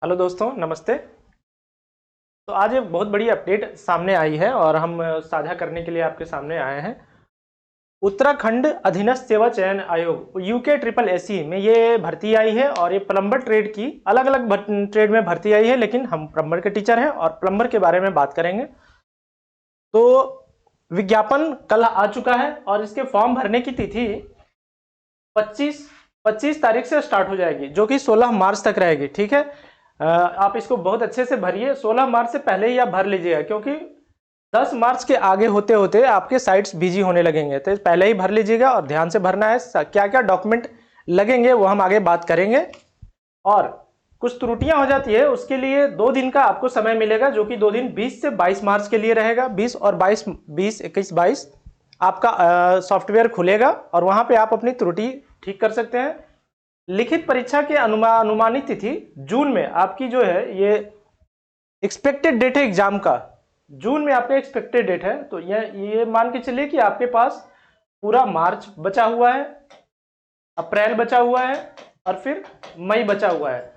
Hello दोस्तों, नमस्ते। तो आज एक बहुत बड़ी अपडेट सामने आई है और हम साझा करने के लिए आपके सामने आए हैं। उत्तराखंड अधीनस्थ सेवा चयन आयोग UK SSSC में ये भर्ती आई है और ये प्लम्बर ट्रेड की अलग अलग ट्रेड में भर्ती आई है, लेकिन हम प्लम्बर के टीचर हैं और प्लम्बर के बारे में बात करेंगे। तो विज्ञापन कल आ चुका है और इसके फॉर्म भरने की तिथि 25 तारीख से स्टार्ट हो जाएगी, जो कि 16 मार्च तक रहेगी। ठीक है, आप इसको बहुत अच्छे से भरिए। 16 मार्च से पहले ही आप भर लीजिएगा, क्योंकि 10 मार्च के आगे होते होते आपके साइट्स बिजी होने लगेंगे। तो पहले ही भर लीजिएगा और ध्यान से भरना है। क्या क्या डॉक्यूमेंट लगेंगे वो हम आगे बात करेंगे। और कुछ त्रुटियां हो जाती है, उसके लिए 2 दिन का आपको समय मिलेगा, जो कि 2 दिन 20 से 22 मार्च के लिए रहेगा। 20 और 22, 20, 21, 22 आपका सॉफ्टवेयर खुलेगा और वहां पे आप अपनी त्रुटि ठीक कर सकते हैं। लिखित परीक्षा के अनुमानित तिथि जून में आपकी जो है, ये एक्सपेक्टेड डेट है एग्जाम का, जून में आपका एक्सपेक्टेड डेट है। तो ये मान के चलिए कि आपके पास पूरा मार्च बचा हुआ है, अप्रैल बचा हुआ है और फिर मई बचा हुआ है।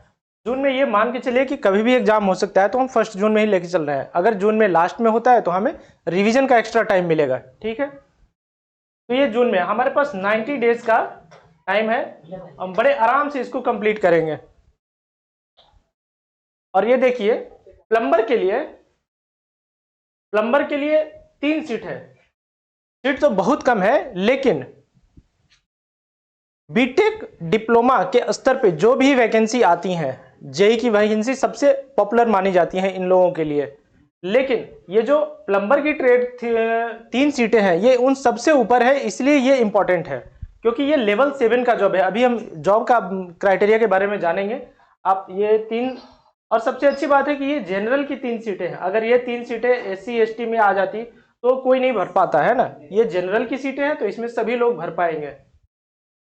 जून में ये मान के चलिए कि कभी भी एग्जाम हो सकता है, तो हम 1 जून में ही लेके चल रहे हैं। अगर जून में लास्ट में होता है तो हमें रिवीजन का एक्स्ट्रा टाइम मिलेगा। ठीक है, तो ये जून में हमारे पास 90 डेज का टाइम है, हम बड़े आराम से इसको कंप्लीट करेंगे। और ये देखिए, प्लम्बर के लिए 3 सीट है। सीट तो बहुत कम है, लेकिन बीटेक डिप्लोमा के स्तर पे जो भी वैकेंसी आती हैं, जेई की वैकेंसी सबसे पॉपुलर मानी जाती है इन लोगों के लिए। लेकिन ये जो प्लम्बर की ट्रेड 3 सीटें हैं, ये उन सबसे ऊपर है, इसलिए ये इंपॉर्टेंट है, क्योंकि ये लेवल 7 का जॉब है। अभी हम जॉब का क्राइटेरिया के बारे में जानेंगे। आप ये 3, और सबसे अच्छी बात है कि ये जनरल की 3 सीटें हैं। अगर ये 3 सीटें SC ST में आ जाती तो कोई नहीं भर पाता है ना। ये जनरल की सीटें हैं, तो इसमें सभी लोग भर पाएंगे।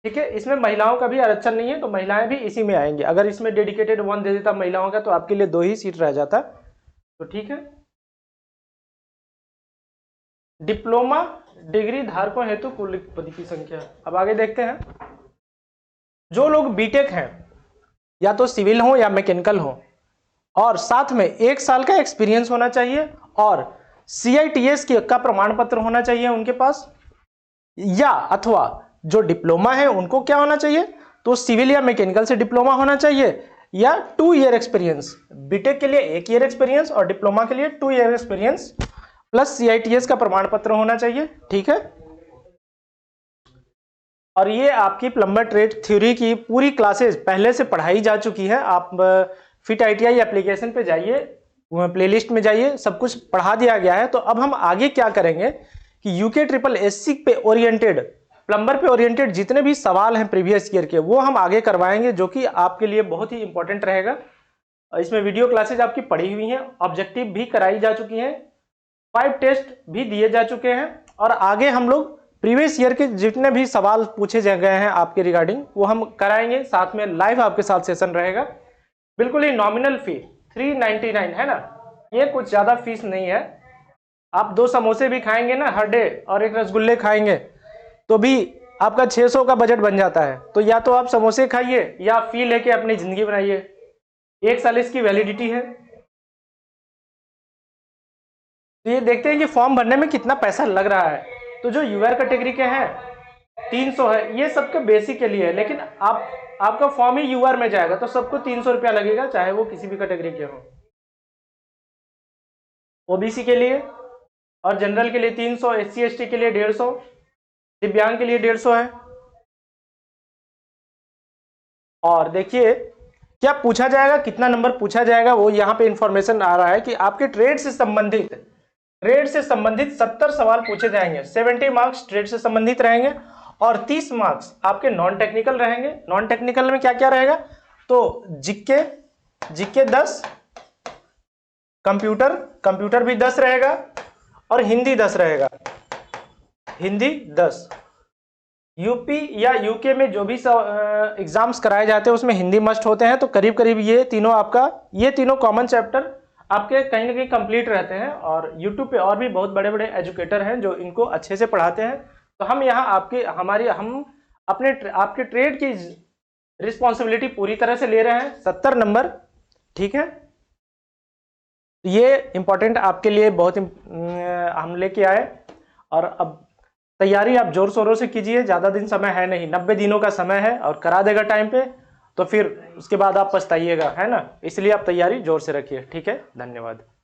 ठीक है, इसमें महिलाओं का भी आरक्षण नहीं है, तो महिलाएं भी इसी में आएंगी। अगर इसमें डेडिकेटेड 1 दे देता महिलाओं का, तो आपके लिए 2 ही सीट रह जाता। तो ठीक है, डिप्लोमा डिग्री धारकों हेतु कुल पद की संख्या। अब आगे देखते हैं। जो लोग बीटेक हैं, या तो सिविल हो या मैकेनिकल हो, और साथ में 1 साल का एक्सपीरियंस होना चाहिए और CITS का प्रमाण पत्र होना चाहिए उनके पास, या अथवा जो डिप्लोमा है उनको क्या होना चाहिए, तो सिविल या मैकेनिकल से डिप्लोमा होना चाहिए, या 2 ईयर एक्सपीरियंस। बीटेक के लिए 1 ईयर एक्सपीरियंस और डिप्लोमा के लिए 2 ईयर एक्सपीरियंस प्लस CITS का प्रमाण पत्र होना चाहिए। ठीक है, और ये आपकी प्लम्बर ट्रेड थ्योरी की पूरी क्लासेस पहले से पढ़ाई जा चुकी है। आप फिट ITI एप्लीकेशन पे जाइए, प्लेलिस्ट में जाइए, सब कुछ पढ़ा दिया गया है। तो अब हम आगे क्या करेंगे कि UKSSC पे ओरिएंटेड, प्लम्बर पे ओरिएंटेड जितने भी सवाल हैं प्रीवियस ईयर के, वो हम आगे करवाएंगे, जो कि आपके लिए बहुत ही इंपॉर्टेंट रहेगा। इसमें वीडियो क्लासेज आपकी पढ़ी हुई हैं, ऑब्जेक्टिव भी कराई जा चुकी हैं, 5 टेस्ट भी दिए जा चुके हैं, और आगे हम लोग प्रीवियस ईयर के जितने भी सवाल पूछे गए हैं आपके रिगार्डिंग, वो हम कराएंगे। साथ में लाइव आपके साथ सेशन रहेगा। बिल्कुल ही नॉमिनल फी 399 है ना, ये कुछ ज्यादा फीस नहीं है। आप 2 समोसे भी खाएंगे ना हर डे और 1 रसगुल्ले खाएंगे, तो भी आपका 600 का बजट बन जाता है। तो या तो आप समोसे खाइए या फी लेके अपनी जिंदगी बनाइए। 1 साल इसकी वैलिडिटी है। तो ये देखते हैं कि फॉर्म भरने में कितना पैसा लग रहा है। तो जो UR कैटेगरी के हैं 300 है, ये सबके बेसिक के लिए है, लेकिन आपका फॉर्म ही UR में जाएगा, तो सबको 300 रुपया लगेगा, चाहे वो किसी भी कैटेगरी के हो। OBC के लिए और जनरल के लिए 300, SC ST के लिए 150, दिव्यांग के लिए 150 है। और देखिए क्या पूछा जाएगा, कितना नंबर पूछा जाएगा, वो यहाँ पे इंफॉर्मेशन आ रहा है कि आपके ट्रेड से संबंधित 70 सवाल पूछे जाएंगे। 70 मार्क्स ट्रेड से संबंधित रहेंगे और 30 मार्क्स आपके नॉन टेक्निकल रहेंगे। नॉन टेक्निकल में क्या क्या रहेगा, तो जीके 10, कंप्यूटर भी 10 रहेगा और हिंदी 10 रहेगा। हिंदी 10। यूपी या UK में जो भी एग्जाम्स कराए जाते हैं उसमें हिंदी मस्ट होते हैं। तो करीब करीब ये तीनों कॉमन चैप्टर आपके कहीं ना कहीं कंप्लीट रहते हैं। और YouTube पे और भी बहुत बड़े बड़े एजुकेटर हैं जो इनको अच्छे से पढ़ाते हैं। तो हम यहाँ आपके ट्रेड की रिस्पॉन्सिबिलिटी पूरी तरह से ले रहे हैं। 70 नंबर ठीक है, ये इंपॉर्टेंट आपके लिए बहुत हम लेके आए। और अब तैयारी आप जोर शोरों से कीजिए, ज़्यादा दिन समय है नहीं, 90 दिनों का समय है और करा देगा टाइम पे, तो फिर उसके बाद आप पछताइएगा, है ना। इसलिए आप तैयारी जोर से रखिए। ठीक है, धन्यवाद।